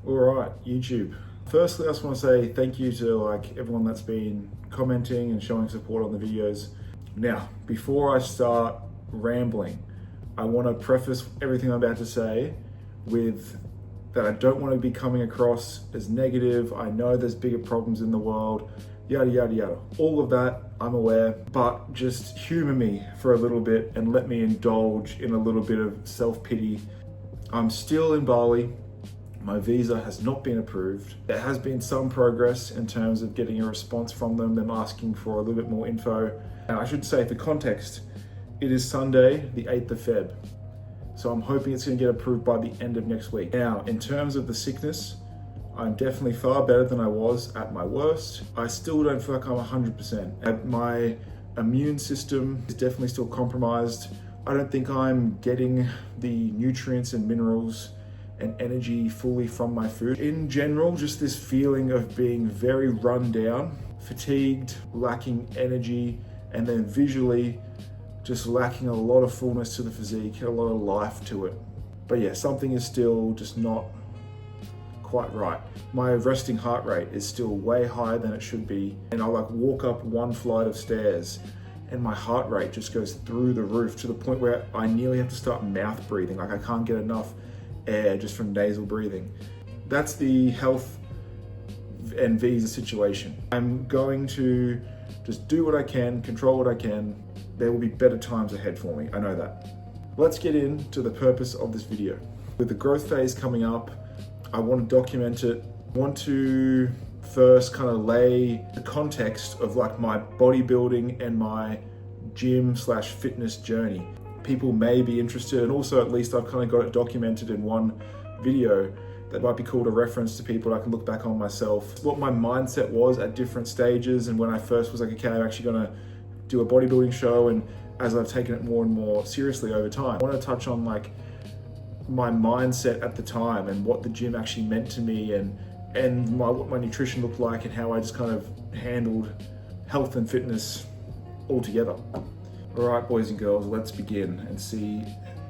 All right, YouTube. Firstly, I just want to say thank you to everyone that's been commenting and showing support on the videos. Now, before I start rambling, I want to preface everything I'm about to say with that I don't want to be coming across as negative. I know there's bigger problems in the world, yada, yada, yada. All of that, I'm aware, but just humor me for a little bit and let me indulge in a little bit of self-pity. I'm still in Bali. My visa has not been approved. There has been some progress in terms of getting a response from them asking for a little bit more info. Now, I should say for context, it is Sunday, the 8th of Feb. So I'm hoping it's gonna get approved by the end of next week. Now, in terms of the sickness, I'm definitely far better than I was at my worst. I still don't feel like I'm 100%. My immune system is definitely still compromised. I don't think I'm getting the nutrients and minerals and energy fully from my food. In general, just this feeling of being very run down, fatigued, lacking energy, and then visually just lacking a lot of fullness to the physique, a lot of life to it. But yeah, something is still just not quite right. My resting heart rate is still way higher than it should be. And I'll walk up one flight of stairs and my heart rate just goes through the roof to the point where I nearly have to start mouth breathing. I can't get enough air just from nasal breathing. That's the health and visa situation. I'm going to just do what I can, control what I can. There will be better times ahead for me, I know that. Let's get into the purpose of this video. With the growth phase coming up, I want to document it. I want to first kind of lay the context of my bodybuilding and my gym/fitness journey. People may be interested, and also at least I've kind of got it documented in one video that might be called a reference to people I can look back on myself. What my mindset was at different stages, and when I first was okay, I'm actually gonna do a bodybuilding show, and as I've taken it more and more seriously over time. I want to touch on my mindset at the time and what the gym actually meant to me and what my nutrition looked like and how I just kind of handled health and fitness altogether. All right, boys and girls, let's begin and see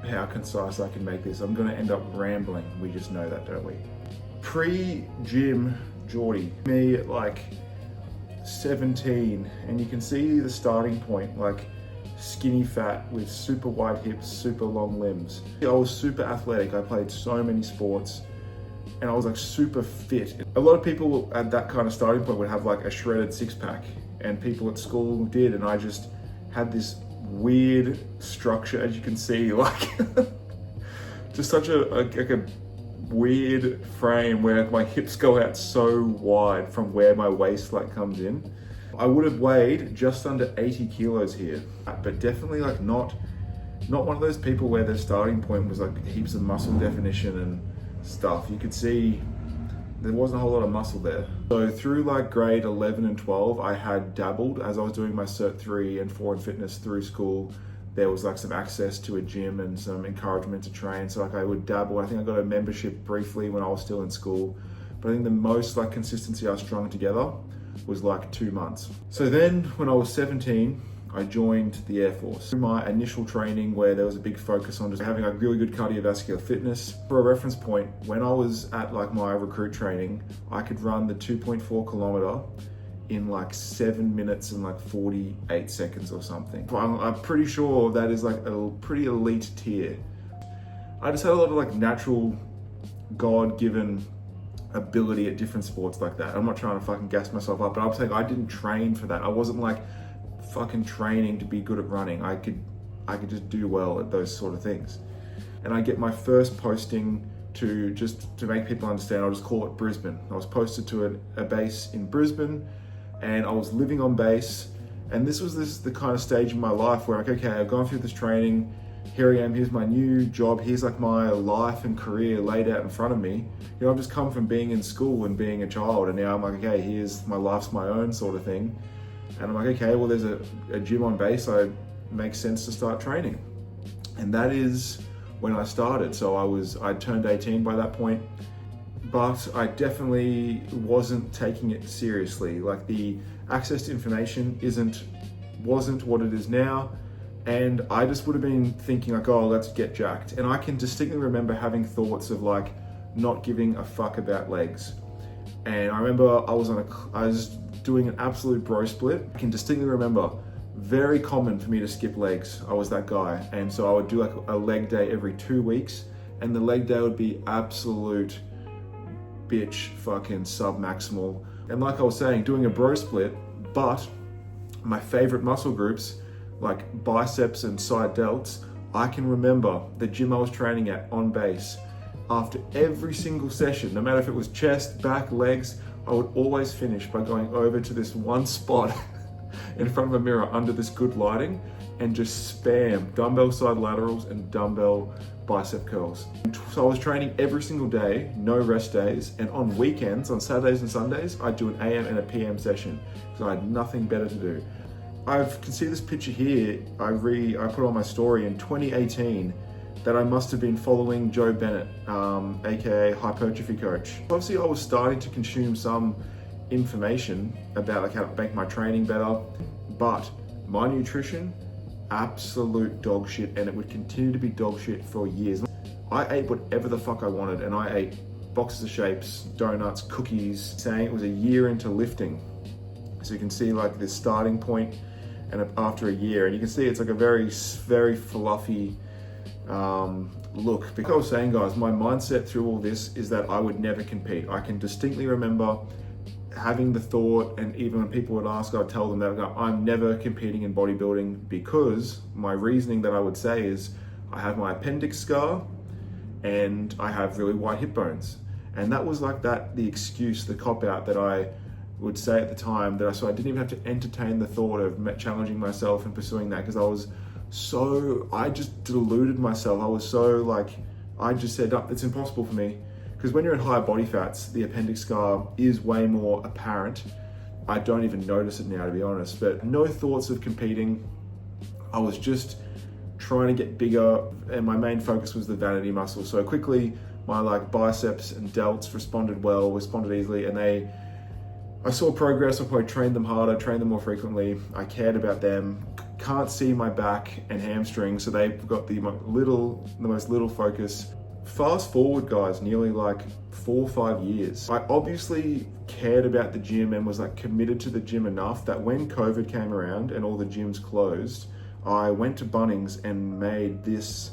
how concise I can make this. I'm gonna end up rambling. We just know that, don't we? Pre-gym Geordie, me at 17, and you can see the starting point, skinny fat with super wide hips, super long limbs. I was super athletic. I played so many sports and I was super fit. A lot of people at that kind of starting point would have a shredded six pack, and people at school did, and I just had this weird structure, as you can see, just such a weird frame where my hips go out so wide from where my waist comes in. I would have weighed just under 80 kilos here, but definitely not one of those people where their starting point was heaps of muscle definition and stuff. You could see there wasn't a whole lot of muscle there. So through grade 11 and 12, I had dabbled as I was doing my Cert 3 and 4 in fitness through school. There was some access to a gym and some encouragement to train. So I would dabble. I think I got a membership briefly when I was still in school. But I think the most consistency I strung together was 2 months. So then when I was 17, I joined the Air Force. Through my initial training, where there was a big focus on just having really good cardiovascular fitness. For a reference point, when I was at my recruit training, I could run the 2.4 kilometer in 7 minutes and 48 seconds or something. I'm pretty sure that is a pretty elite tier. I just had a lot of natural God-given ability at different sports like that. I'm not trying to fucking gas myself up, but I'm saying I didn't train for that. I wasn't fucking training to be good at running. I could just do well at those sort of things. And I get my first posting to make people understand, I'll just call it Brisbane. I was posted to a base in Brisbane, and I was living on base. And this was the kind of stage in my life where okay, I've gone through this training. Here I am, here's my new job, here's my life and career laid out in front of me. I've just come from being in school and being a child, and now I'm okay, here's my life's my own sort of thing. And I'm okay, well, there's a gym on base, so it makes sense to start training. And that is when I started. So I'd turned 18 by that point, but I definitely wasn't taking it seriously. The access to information wasn't what it is now. And I just would have been thinking oh, let's get jacked. And I can distinctly remember having thoughts of not giving a fuck about legs. And I remember I was doing an absolute bro split. I can distinctly remember, very common for me to skip legs. I was that guy. And so I would do like a leg day every 2 weeks, and the leg day would be absolute bitch fucking submaximal. And like I was saying, doing a bro split, but my favorite muscle groups like biceps and side delts, I can remember the gym I was training at on base. After every single session, no matter if it was chest, back, legs, I would always finish by going over to this one spot in front of a mirror under this good lighting and just spam dumbbell side laterals and dumbbell bicep curls. So I was training every single day, no rest days, and on weekends, on Saturdays and Sundays, I'd do an AM and a PM session because I had nothing better to do. I can see this picture here, I put on my story in 2018, that I must have been following Joe Bennett, aka Hypertrophy Coach. Obviously I was starting to consume some information about like how to make my training better, but my nutrition, absolute dog shit, and it would continue to be dog shit for years. I ate whatever the fuck I wanted, and I ate boxes of shapes, donuts, cookies, saying it was a year into lifting. So you can see like this starting point and after a year, and you can see it's like a very, very fluffy look. Because I was saying, guys, my mindset through all this is that I would never compete. I can distinctly remember having the thought, and even when people would ask, I'd tell them that I'm never competing in bodybuilding, because my reasoning that I would say is I have my appendix scar and I have really wide hip bones. And that was like the excuse, the cop out that I would say at the time, so I didn't even have to entertain the thought of challenging myself and pursuing that, because I just deluded myself. I was so like, I just said, it's impossible for me. Because when you're in higher body fats, the appendix scar is way more apparent. I don't even notice it now, to be honest, but no thoughts of competing. I was just trying to get bigger, and my main focus was the vanity muscle. So quickly, my like biceps and delts responded easily, and I saw progress. I probably trained them harder, trained them more frequently. I cared about them. Can't see my back and hamstrings, so they've got the most little focus. Fast forward, guys, nearly like 4 or 5 years. I obviously cared about the gym and was like committed to the gym enough that when COVID came around and all the gyms closed, I went to Bunnings and made this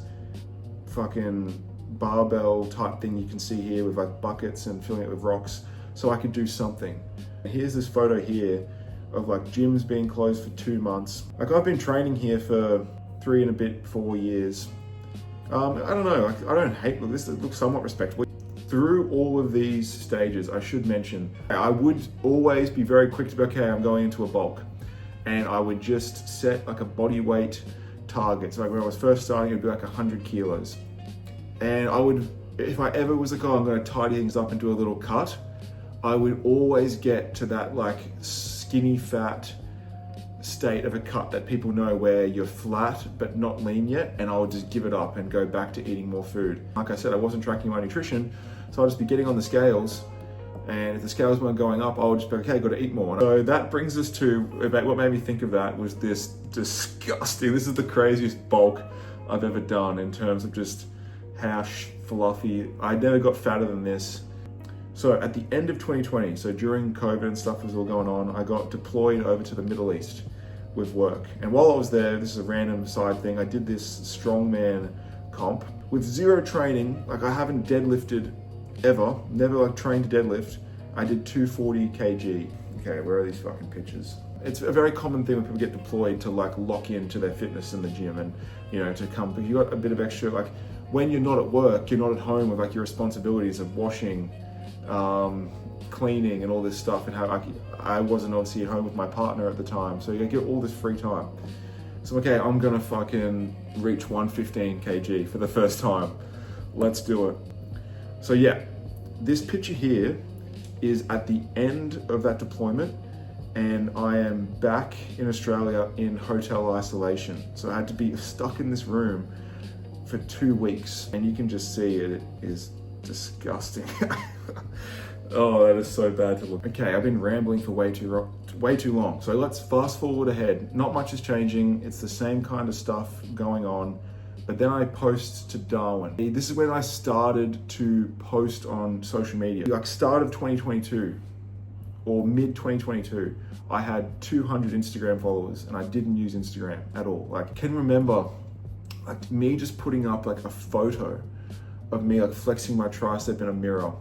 fucking barbell type thing you can see here with like buckets and filling it with rocks, so I could do something. Here's this photo here of like gyms being closed for 2 months. Like I've been training here for 3 and a bit, 4 years. I don't know, like, I don't hate this, it looks somewhat respectable. Through all of these stages, I should mention, I would always be very quick to be, okay, I'm going into a bulk. And I would just set like a body weight target. So like when I was first starting, it'd be like 100 kilos. And I would, if I ever was like, oh, I'm gonna tidy things up and do a little cut, I would always get to that like skinny fat state of a cut that people know, where you're flat but not lean yet, and I would just give it up and go back to eating more food. Like I said, I wasn't tracking my nutrition, so I'd just be getting on the scales, and if the scales weren't going up, I would just be okay, got to eat more. So that brings us to what made me think of that was this disgusting, this is the craziest bulk I've ever done in terms of just how fluffy. I never got fatter than this. So at the end of 2020, so during COVID and stuff was all going on, I got deployed over to the Middle East with work. And while I was there, this is a random side thing, I did this strongman comp with zero training. Like I haven't deadlifted ever, never like trained to deadlift. I did 240 kg. Okay, where are these fucking pictures? It's a very common thing when people get deployed to like lock into their fitness in the gym, and you know, to come, but you got a bit of extra, like when you're not at work, you're not at home with like your responsibilities of washing, cleaning and all this stuff, and how I wasn't obviously at home with my partner at the time, so you get all this free time. So okay, I'm gonna fucking reach 115 kg for the first time. Let's do it. So yeah, this picture here is at the end of that deployment, and I am back in Australia in hotel isolation. So I had to be stuck in this room for 2 weeks, and you can just see it is disgusting. Oh, that is so bad to look. Okay, I've been rambling for way too long. So let's fast forward ahead. Not much is changing. It's the same kind of stuff going on. But then I post to Darwin. This is when I started to post on social media. Like start of 2022 or mid 2022, I had 200 Instagram followers and I didn't use Instagram at all. Like I can remember like me just putting up like a photo of me like flexing my tricep in a mirror,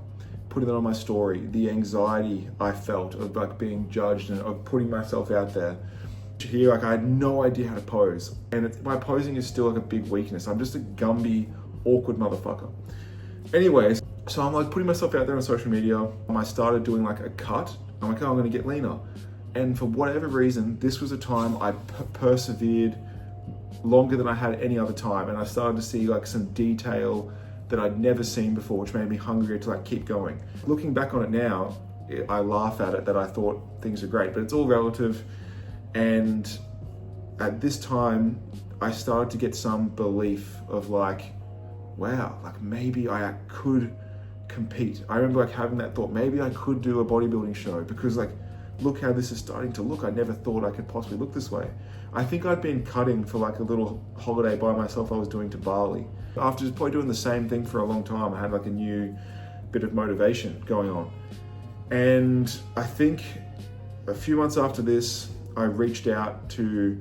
putting it on my story, the anxiety I felt of like being judged and of putting myself out there. Here, like I had no idea how to pose, and my posing is still like a big weakness. I'm just a Gumby, awkward motherfucker. Anyways, so I'm like putting myself out there on social media. I started doing like a cut. I'm like, oh, I'm gonna get leaner. And for whatever reason, this was a time I persevered longer than I had any other time. And I started to see like some detail that I'd never seen before, which made me hungrier to like keep going. Looking back on it now, I laugh at it that I thought things are great, but it's all relative. And at this time, I started to get some belief of like, wow, like maybe I could compete. I remember like having that thought, maybe I could do a bodybuilding show because like, look how this is starting to look. I never thought I could possibly look this way. I think I'd been cutting for like a little holiday by myself I was doing to Bali. After just probably doing the same thing for a long time, I had like a new bit of motivation going on. And I think a few months after this, I reached out to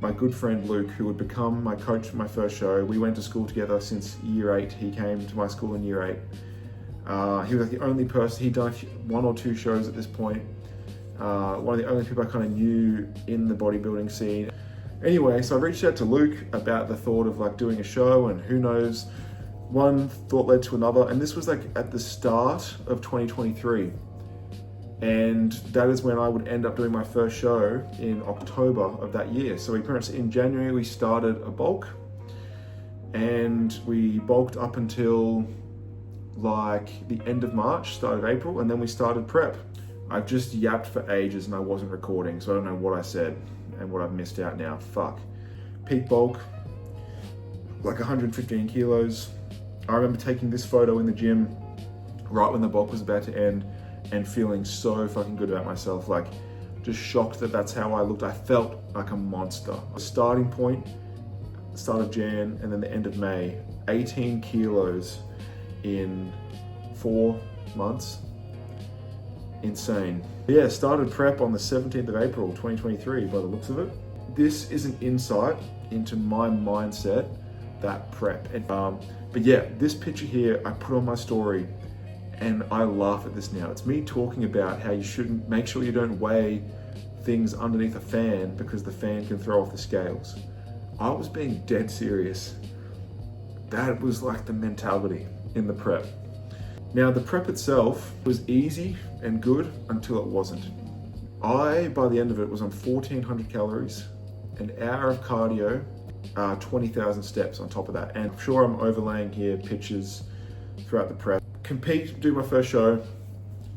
my good friend Luke, who would become my coach for my first show. We went to school together since year 8. He came to my school in year 8. He was like the only person, he'd done one or two shows at this point. One of the only people I kind of knew in the bodybuilding scene. Anyway, so I reached out to Luke about the thought of like doing a show, and who knows, one thought led to another. And this was like at the start of 2023. And that is when I would end up doing my first show in October of that year. So in January, we started a bulk, and we bulked up until like the end of March, start of April, and then we started prep. I've just yapped for ages and I wasn't recording, so I don't know what I said and what I've missed out now. Fuck. Peak bulk, like 115 kilos. I remember taking this photo in the gym right when the bulk was about to end, and feeling so fucking good about myself, like just shocked that that's how I looked. I felt like a monster. Starting point, start of Jan, and then the end of May, 18 kilos in 4 months. Insane. Yeah, started prep on the 17th of April, 2023 by the looks of it. This is an insight into my mindset, that prep. And, but yeah, this picture here, I put on my story, and I laugh at this now. It's me talking about how you shouldn't, make sure you don't weigh things underneath a fan because the fan can throw off the scales. I was being dead serious. That was like the mentality in the prep. Now the prep itself was easy and good until it wasn't. By the end of it, was on 1,400 calories, an hour of cardio, 20,000 steps on top of that. And I'm sure I'm overlaying here pictures throughout the prep. Compete, do my first show,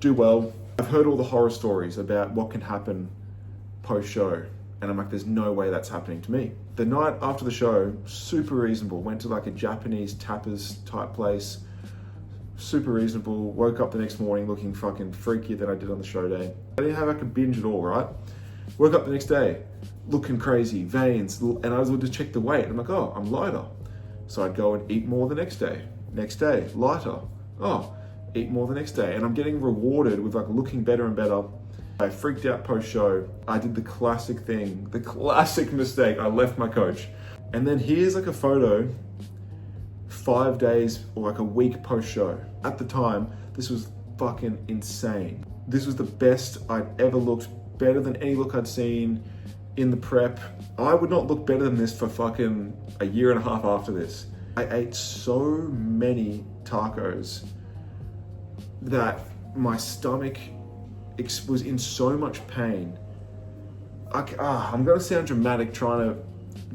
do well. I've heard all the horror stories about what can happen post-show, and I'm like, there's no way that's happening to me. The night after the show, super reasonable. Went to like a Japanese tapas type place, super reasonable. Woke up the next morning looking fucking freakier than I did on the show day. I didn't have like a binge at all, right? Woke up the next day, looking crazy, veins, and I was able to check the weight. I'm like, oh, I'm lighter. So I'd go and eat more the next day. Next day, lighter. Oh, eat more the next day. And I'm getting rewarded with like looking better and better. I freaked out post-show. I did the classic thing, the classic mistake. I left my coach. And then here's like a photo 5 days or like a week post-show. At the time, this was fucking insane. This was the best I'd ever looked, better than any look I'd seen in the prep. I would not look better than this for fucking a year and a half after this. I ate so many tacos that my stomach was in so much pain. I'm gonna sound dramatic trying to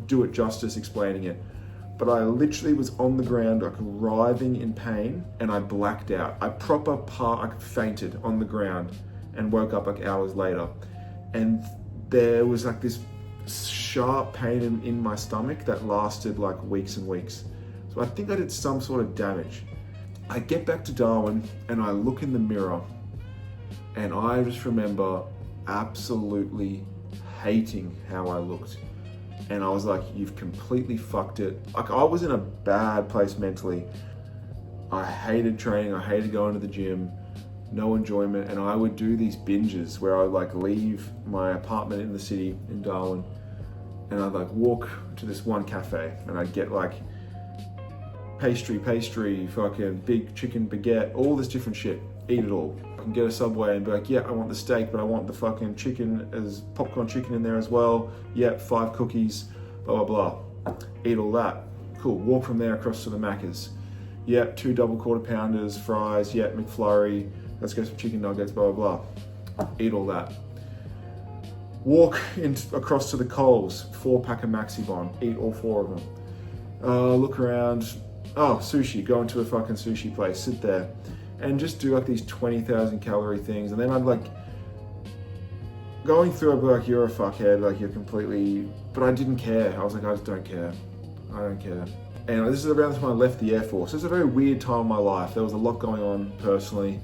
do it justice explaining it, but I literally was on the ground like writhing in pain, and I blacked out. I fainted on the ground and woke up like hours later, and there was like this sharp pain in my stomach that lasted like weeks and weeks. So I think I did some sort of damage. I get back to Darwin and I look in the mirror, and I just remember absolutely hating how I looked. And I was like, you've completely fucked it. Like, I was in a bad place mentally. I hated training, I hated going to the gym, no enjoyment. And I would do these binges where I would like leave my apartment in the city in Darwin and I'd like walk to this one cafe and I'd get like pastry, fucking big chicken baguette, all this different shit, eat it all. I can get a Subway and be like, yeah, I want the steak, but I want the fucking chicken as popcorn chicken in there as well. Yep, 5 cookies, blah, blah, blah. Eat all that. Cool, walk from there across to the Macca's. Yep, 2 double quarter pounders, fries, yep, McFlurry, let's get some chicken nuggets, blah, blah, blah. Eat all that. Walk across to the Coles, 4-pack of Maxi Bon, eat all 4 of them. Look around, sushi, go into a fucking sushi place, sit there, and just do like these 20,000 calorie things. And then I'm like, going through, I'd be like, you're a fuckhead, like you're completely, but I didn't care. I was like, I just don't care. I don't care. And this is around the time I left the Air Force. It's a very weird time in my life. There was a lot going on personally.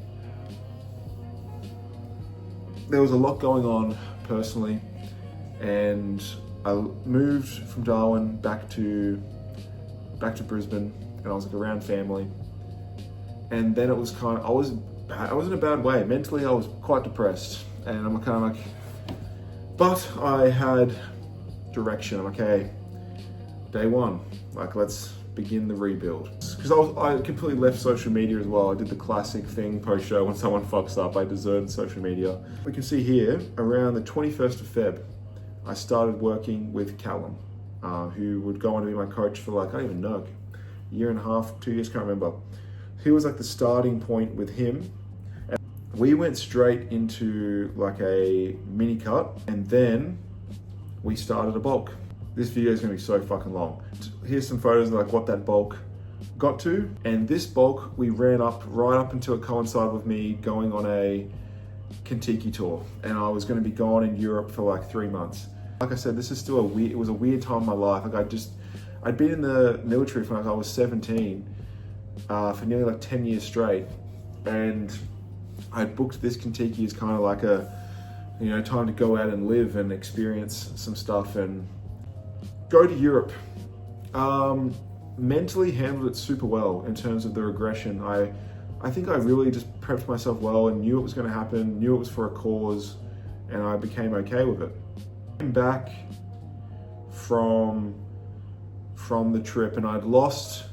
And I moved from Darwin back to Brisbane, and I was like around family. And then it was kind of, I was in a bad way. Mentally, I was quite depressed. And I'm kind of like, but I had direction. I'm like, okay, day one, like let's begin the rebuild. Because I completely left social media as well. I did the classic thing post-show when someone fucks up, I deserted social media. We can see here, around the 21st of Feb, I started working with Callum, who would go on to be my coach for like, I don't even know, a year and a half, 2 years, can't remember. He was like the starting point with him. And we went straight into like a mini cut, and then we started a bulk. This video is gonna be so fucking long. Here's some photos of like what that bulk got to. And this bulk, we ran up right up until it coincided with me going on a Kentucky tour. And I was gonna be gone in Europe for like 3 months. Like I said, this is still it was a weird time in my life. Like I'd been in the military from like I was 17 for nearly like 10 years straight. And I booked this Kentucky as kind of like a, you know, time to go out and live and experience some stuff and go to Europe. Mentally handled it super well in terms of the regression. I think I really just prepped myself well and knew it was going to happen, knew it was for a cause, and I became okay with it. Came back from the trip and I'd lost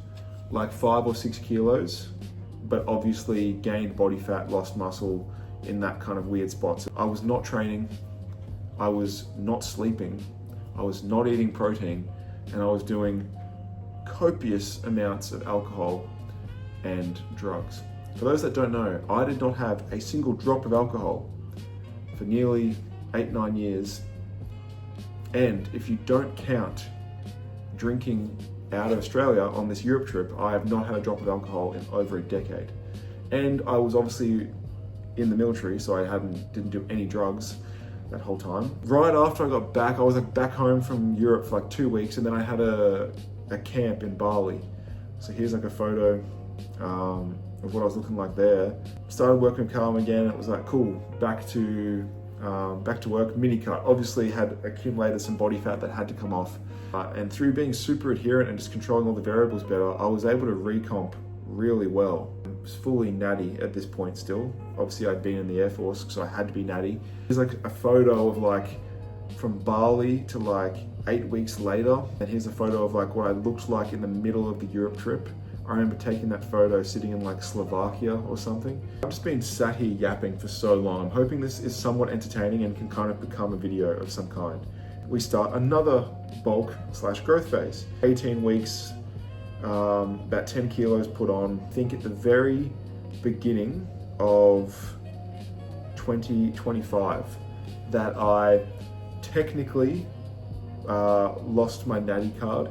like 5 or 6 kilos, but obviously gained body fat, lost muscle in that kind of weird spots. I was not training, I was not sleeping, I was not eating protein, and I was doing copious amounts of alcohol and drugs. For those that don't know, I did not have a single drop of alcohol for nearly 8-9 years. And if you don't count drinking out of Australia on this Europe trip, I have not had a drop of alcohol in over a decade. And I was obviously in the military, so I didn't do any drugs that whole time. Right after I got back, I was like back home from Europe for like 2 weeks, and then I had a camp in Bali. So here's like a photo of what I was looking like there. Started working with Callum again. It was like, cool, back to work, mini cut. Obviously had accumulated some body fat that had to come off. And through being super adherent and just controlling all the variables better, I was able to recomp really well. I was fully natty at this point still. Obviously I'd been in the Air Force, so I had to be natty. There's like a photo of like from Bali to like 8 weeks later. And here's a photo of like what I looked like in the middle of the Europe trip. I remember taking that photo sitting in like Slovakia or something. I've just been sat here yapping for so long. I'm hoping this is somewhat entertaining and can kind of become a video of some kind. We start another bulk / growth phase. 18 weeks, about 10 kilos put on. I think at the very beginning of 2025 that I technically lost my natty card.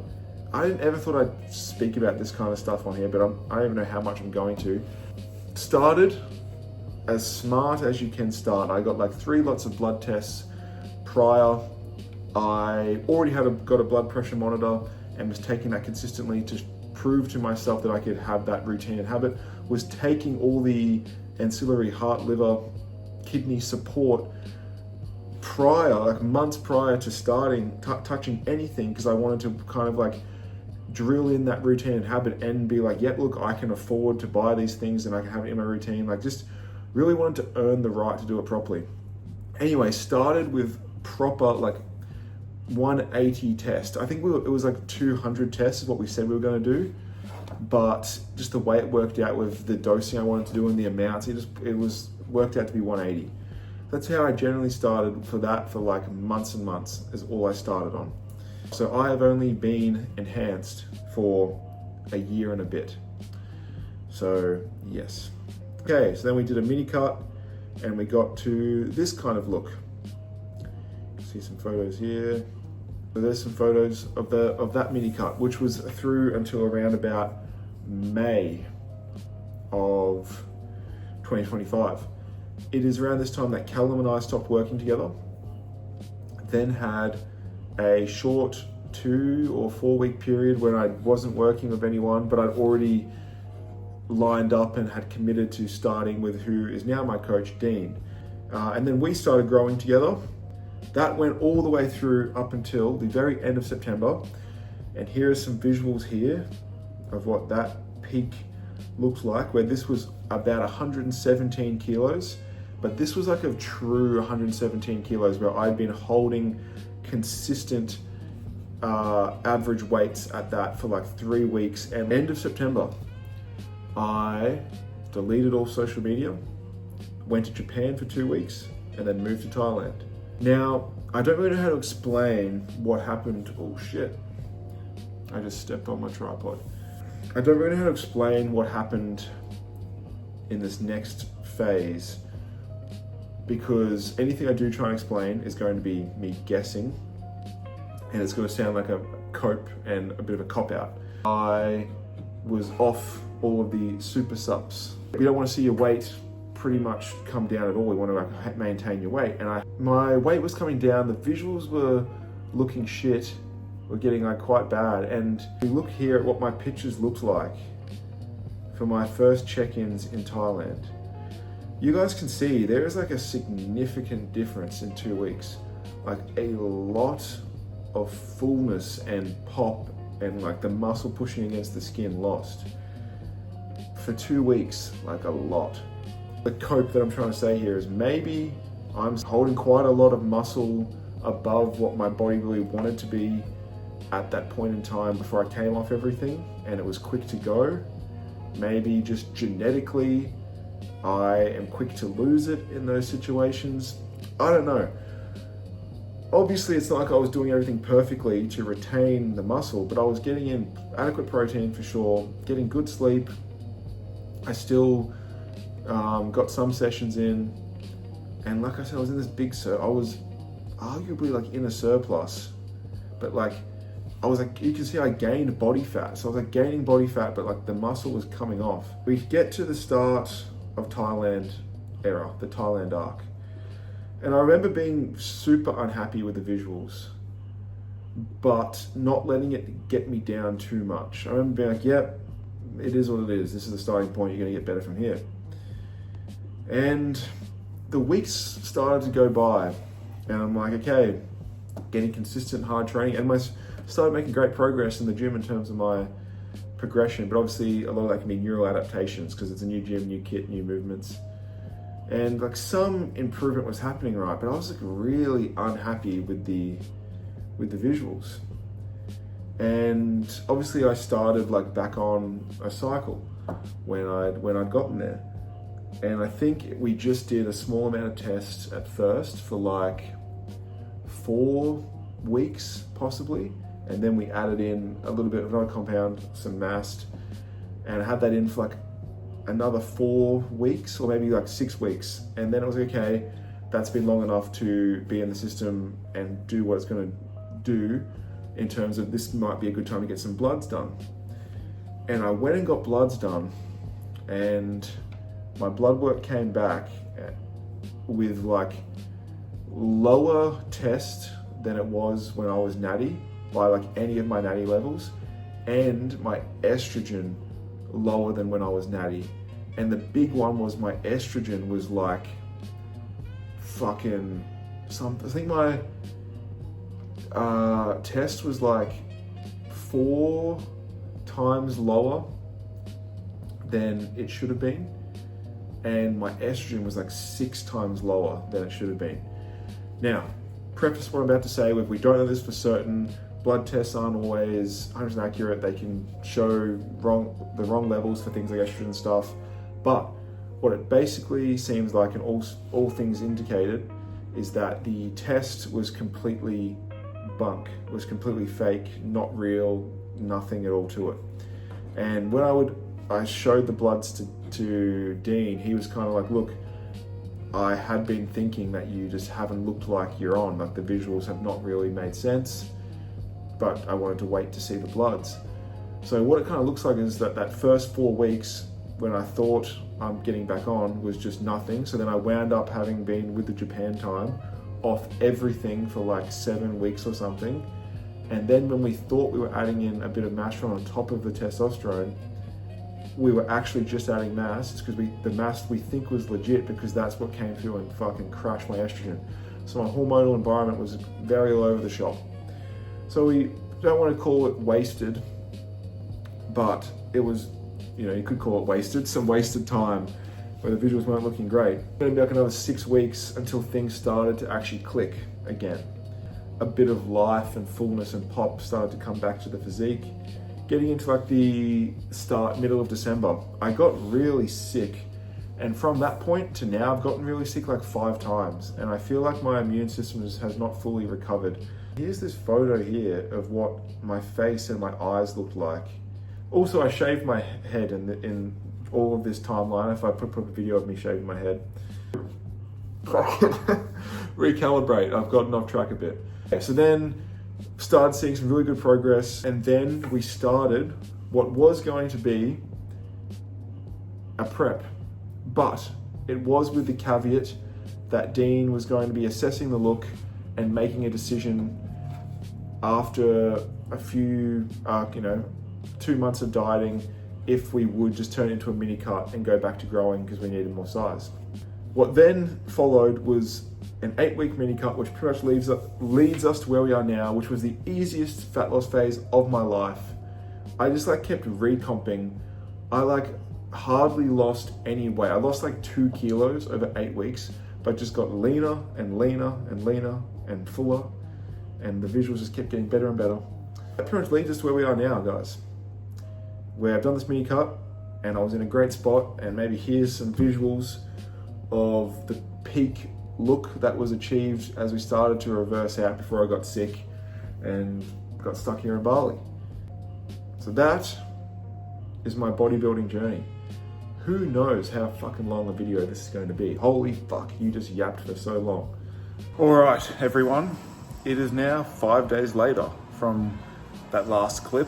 I didn't ever thought I'd speak about this kind of stuff on here, but I don't even know how much I'm going to. Started as smart as you can start. I got like 3 lots of blood tests prior. I already got a blood pressure monitor and was taking that consistently to prove to myself that I could have that routine and habit. Was taking all the ancillary heart, liver, kidney support prior, like months prior to starting touching anything, because I wanted to kind of like drill in that routine and habit and be like, yep, look, I can afford to buy these things and I can have it in my routine. Like, just really wanted to earn the right to do it properly. Anyway, started with proper like 180 test. I think it was like 200 tests is what we said we were going to do, but just the way it worked out with the dosing I wanted to do and the amounts, it was worked out to be 180. That's how I generally started for that for like months and months is all I started on. So I have only been enhanced for a year and a bit. So yes. Okay, so then we did a mini cut and we got to this kind of look. See some photos here. So there's some photos of that mini cut, which was through until around about May of 2025. It is around this time that Callum and I stopped working together. Then had a short 2 or 4 week period when I wasn't working with anyone, but I'd already lined up and had committed to starting with who is now my coach, Dean. And then we started growing together. That went all the way through up until the very end of September. And here are some visuals here of what that peak looks like, where this was about 117 kilos, but this was like a true 117 kilos where I'd been holding consistent average weights at that for like 3 weeks. And end of September, I deleted all social media, went to Japan for 2 weeks, and then moved to Thailand. Now, I don't really know how to explain what happened. Oh shit, I just stepped on my tripod. I don't really know how to explain what happened in this next phase, because anything I do try and explain is going to be me guessing, and it's going to sound like a cope and a bit of a cop-out. I was off all of the super sups. You don't want to see your weight pretty much come down at all. We want to like maintain your weight, and my weight was coming down. The visuals were looking shit, were getting like quite bad. And if you look here at what my pictures looked like for my first check-ins in Thailand, you guys can see there is like a significant difference in 2 weeks. Like a lot of fullness and pop and like the muscle pushing against the skin lost for 2 weeks, like a lot. The cope that I'm trying to say here is maybe I'm holding quite a lot of muscle above what my body really wanted to be at that point in time before I came off everything and it was quick to go. Maybe just genetically I am quick to lose it in those situations. I don't know. Obviously it's not like I was doing everything perfectly to retain the muscle, but I was getting in adequate protein for sure, getting good sleep. I still got some sessions in, and like I said, I was in this big I was arguably like in a surplus, but like I was like, you can see I gained body fat. So I was like gaining body fat, but like the muscle was coming off. We get to the start of Thailand era, the Thailand arc. And I remember being super unhappy with the visuals, but not letting it get me down too much. I remember being like, yep, it is what it is. This is the starting point. You're gonna get better from here. And the weeks started to go by and I'm like, okay, getting consistent hard training, and I started making great progress in the gym in terms of my progression, but obviously a lot of that can be neural adaptations because it's a new gym, new kit, new movements. And like some improvement was happening, right? But I was like really unhappy with the visuals. And obviously I started like back on a cycle when I'd gotten there. And I think we just did a small amount of tests at first for like 4 weeks possibly. And then we added in a little bit of another compound, some mast, and I had that in for like another 4 weeks or maybe like 6 weeks. And then it was okay, that's been long enough to be in the system and do what it's gonna do in terms of this might be a good time to get some bloods done. And I went and got bloods done, and my blood work came back with like lower test than it was when I was natty by like any of my natty levels, and my estrogen lower than when I was natty. And the big one was my estrogen was like fucking I think my test was like 4 times lower than it should have been, and my estrogen was like 6 times lower than it should have been. Now, preface what I'm about to say with, we don't know this for certain. Blood tests aren't always 100% accurate. They can show the wrong levels for things like estrogen and stuff. But what it basically seems like, and all things indicated, is that the test was completely bunk, was completely fake, not real, nothing at all to it. And when I showed the bloods to Dean, he was kind of like, look, I had been thinking that you just haven't looked like you're on, like the visuals have not really made sense, but I wanted to wait to see the bloods. So what it kind of looks like is that first 4 weeks when I thought I'm getting back on was just nothing. So then I wound up, having been with the Japan time, off everything for like 7 weeks or something. And then when we thought we were adding in a bit of masteron on top of the testosterone, we were actually just adding mass. It's because the mass we think was legit, because that's what came through and fucking crashed my estrogen. So my hormonal environment was very all over the shop. So we don't want to call it wasted, but it was, you could call it wasted, some wasted time where the visuals weren't looking great. It's going to be like another 6 weeks until things started to actually click again. A bit of life and fullness and pop started to come back to the physique. Getting into like the middle of December, I got really sick. And from that point to now, I've gotten really sick like 5 times. And I feel like my immune system has not fully recovered. Here's this photo here of what my face and my eyes looked like. Also, I shaved my head in all of this timeline. If I put a video of me shaving my head. Recalibrate, I've gotten off track a bit. So then, started seeing some really good progress, and then we started what was going to be a prep, but it was with the caveat that Dean was going to be assessing the look and making a decision after a few, 2 months of dieting, if we would just turn it into a mini cut and go back to growing because we needed more size. What then followed was an 8-week mini cut, which pretty much leads us to where we are now, which was the easiest fat loss phase of my life. I just kept recomping. I hardly lost any weight. I lost 2 kilos over 8 weeks, but just got leaner and leaner and leaner and fuller, and the visuals just kept getting better and better. That pretty much leads us to where we are now, guys, where I've done this mini cut and I was in a great spot. And maybe here's some visuals of the peak look that was achieved as we started to reverse out before I got sick and got stuck here in Bali. So that is my bodybuilding journey. Who knows how fucking long a video this is going to be. Holy fuck, you just yapped for so long. All right, everyone. It is now 5 days later from that last clip.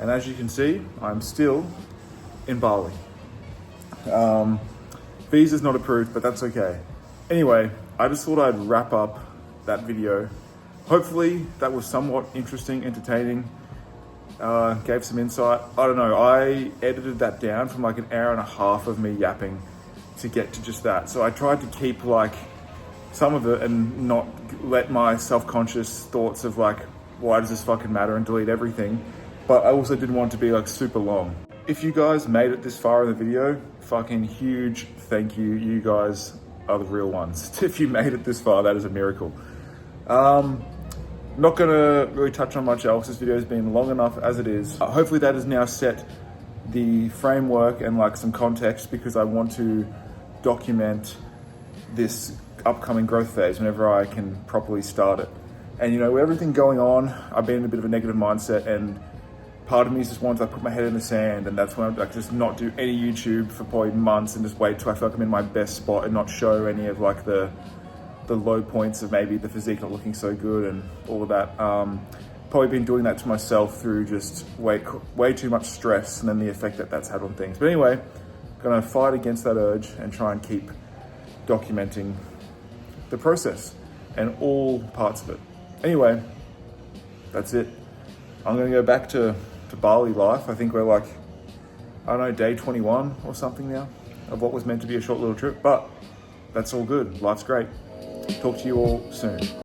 And as you can see, I'm still in Bali. Visa's not approved, but that's okay. Anyway, I just thought I'd wrap up that video. Hopefully that was somewhat interesting, entertaining, gave some insight. I don't know, I edited that down from an hour and a half of me yapping to get to just that. So I tried to keep some of it and not let my self-conscious thoughts of why does this fucking matter, and delete everything. But I also didn't want it to be super long. If you guys made it this far in the video, fucking huge thank you. You guys are the real ones. If you made it this far, that is a miracle. Not gonna really touch on much else. This video has been long enough as it is. Hopefully that has now set the framework and some context, because I want to document this upcoming growth phase whenever I can properly start it. And with everything going on, I've been in a bit of a negative mindset, and part of me is just wants to put my head in the sand, and that's when I just not do any YouTube for probably months and just wait till I feel like I'm in my best spot and not show any of the low points of maybe the physique not looking so good and all of that. Probably been doing that to myself through just way too much stress, and then the effect that's had on things. But anyway, gonna fight against that urge and try and keep documenting the process and all parts of it. Anyway, that's it. I'm gonna go back to Bali life. I think we're I don't know, day 21 or something now of what was meant to be a short little trip, but that's all good. Life's great. talk to you all soon.